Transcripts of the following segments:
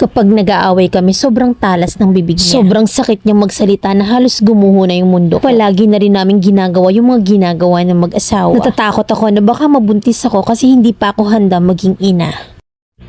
Kapag nag-aaway kami, sobrang talas ng bibig niya. Sobrang sakit niya magsalita na halos gumuho na yung mundo ko. Palagi na rin namin ginagawa yung mga ginagawa ng mag-asawa. Natatakot ako na baka mabuntis ako kasi hindi pa ako handa maging ina.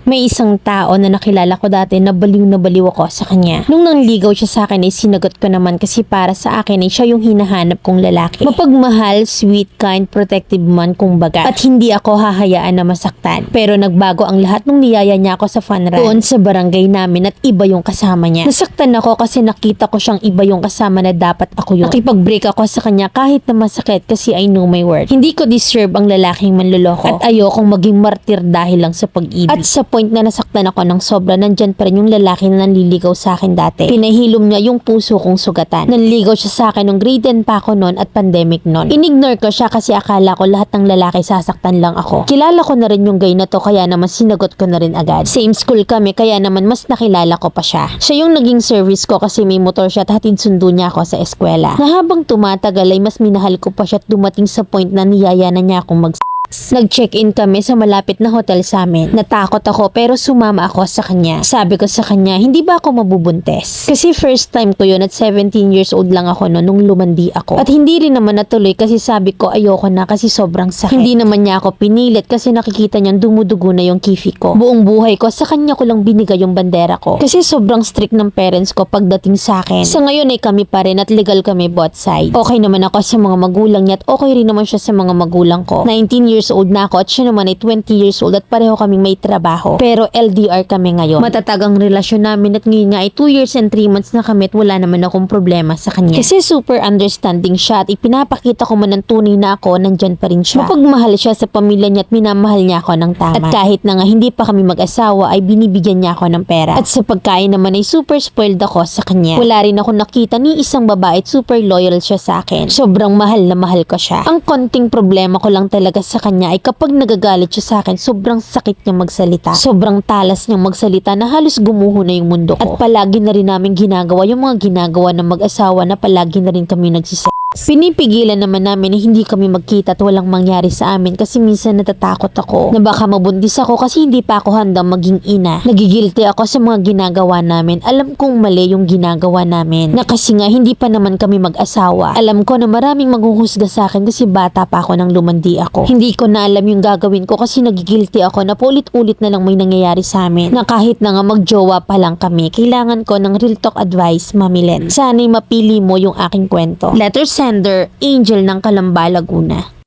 May isang tao na nakilala ko dati na baliw ako sa kanya. Nung nangligaw siya sa akin ay sinagot ko naman kasi para sa akin ay siya yung hinahanap kong lalaki. Mapagmahal, sweet, kind, protective man kumbaga. At hindi ako hahayaan na masaktan. Pero nagbago ang lahat nung niyaya niya ako sa fun run doon sa barangay namin at iba yung kasama niya. Nasaktan ako kasi nakita ko siyang iba yung kasama na dapat ako yun. Nakipag-break ako sa kanya kahit na masakit kasi I know my worth. Hindi ko deserve ang lalaking manloloko at ayokong maging martir dahil lang sa pag-ibig. At sa point na nasaktan ako ng sobra, nandyan pa rin yung lalaki na nanliligaw sa akin dati. Pinahilom niya yung puso kong sugatan. Nanligaw siya sa akin nung grade 10 pa ako noon at pandemic noon. Inignore ko siya kasi akala ko lahat ng lalaki sasaktan lang ako. Kilala ko na rin yung guy na to kaya naman sinagot ko na rin agad. Same school kami kaya naman mas nakilala ko pa siya. Siya yung naging service ko kasi may motor siya at hatid sundo niya ako sa eskwela. Na habang tumatagal ay mas minahal ko pa siya at dumating sa point na niyaya na niya akong Nag-check-in kami sa malapit na hotel sa amin. Natakot ako pero sumama ako sa kanya. Sabi ko sa kanya, hindi ba ako mabubuntes? Kasi first time ko yun at 17 years old lang ako no, nung lumandi ako. At hindi rin naman natuloy kasi sabi ko ayoko na kasi sobrang sakit. Hindi naman niya ako pinilit kasi nakikita niyang dumudugo na yung kifi ko. Buong buhay ko sa kanya ko lang binigay yung bandera ko. Kasi sobrang strict ng parents ko pagdating sa akin. Sa ngayon ay kami pa rin at legal kami both sides. Okay naman ako sa mga magulang niya at okay rin naman siya sa mga magulang ko. 19 years old na ako at siya naman ay 20 years old at pareho kaming may trabaho. Pero LDR kami ngayon. Matatag ang relasyon namin at ngayon nga ay 2 years and 3 months na kami at wala naman akong problema sa kanya. Kasi super understanding siya at ipinapakita ko man ng tunay na ako, nandyan pa rin siya. Mapagmahal siya sa pamilya niya at minamahal niya ako ng tama. At kahit na nga hindi pa kami mag-asawa ay binibigyan niya ako ng pera. At sa pagkain naman ay super spoiled ako sa kanya. Wala rin ako nakita ni isang babae at super loyal siya sa akin. Sobrang mahal na mahal ko siya. Ang konting problema ko lang talaga sa kanya ay kapag nagagalit siya sa akin, sobrang sakit niya magsalita. Sobrang talas niyang magsalita na halos gumuho na yung mundo ko. At palagi na rin namin ginagawa yung mga ginagawa ng mag-asawa na palagi na rin kami nagsisex. Pinipigilan naman namin na hindi kami magkita at walang mangyari sa amin kasi minsan natatakot ako na baka mabuntis ako kasi hindi pa ako handang maging ina. Nagigilty ako sa mga ginagawa namin. Alam kong mali yung ginagawa namin na kasi nga hindi pa naman kami mag-asawa. Alam ko na maraming maghuhusga sa akin kasi bata pa ako nang lumandi ako. Hindi ko na alam yung gagawin ko kasi nagigilty ako na paulit-ulit na lang may nangyayari sa amin na kahit na nga magjowa pa lang kami, kailangan ko ng real talk advice, Mami Len. Sana'y mapili mo yung aking kwento. Letter sender, Angel ng Calamba, Laguna.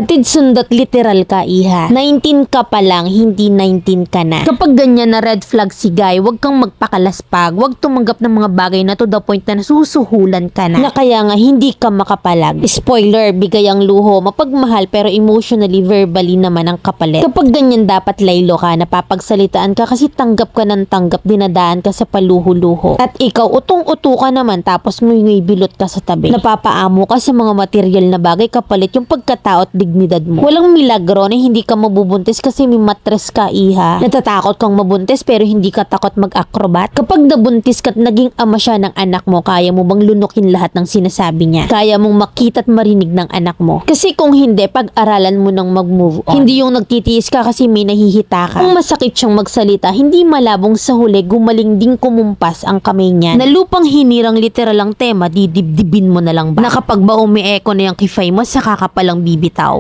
Atid sundat literal ka, iha. 19 ka pa lang, hindi 19 ka na. Kapag ganyan na red flag si guy, wag kang magpakalaspag. Wag tumanggap ng mga bagay na to the point na nasusuhulan ka na. Na kaya nga hindi ka makapalag. Spoiler, bigay ang luho, mapagmahal pero emotionally, verbally naman ang kapalit. Kapag ganyan dapat laylo ka, napapagsalitaan ka kasi tanggap ka ng tanggap, dinadaan ka sa paluho-luho. At ikaw, utong-uto ka naman tapos nguy-nguy bilot ka sa tabi. Napapaamo ka sa mga material na bagay kapalit yung pagkatao at dignidad mo. Walang milagro na hindi ka mabubuntis kasi may matres ka, iha. Natatakot kang mabuntis pero hindi ka takot mag-acrobat. Kapag nabuntis ka at naging ama siya ng anak mo, kaya mo bang lunukin lahat ng sinasabi niya? Kaya mong makita at marinig ng anak mo? Kasi kung hindi, pag-aralan mo nang mag-move on. Hindi yung nagtitiis ka kasi may nahihita ka. Kung masakit siyang magsalita, hindi malabong sa huli gumaling ding kumumpas ang kamay niya. Na lupang hinirang literal ang tema, didibdibin mo na lang ba? Na kapag ba umi-echo na yung kifay mo, saka ka palang bibitaw.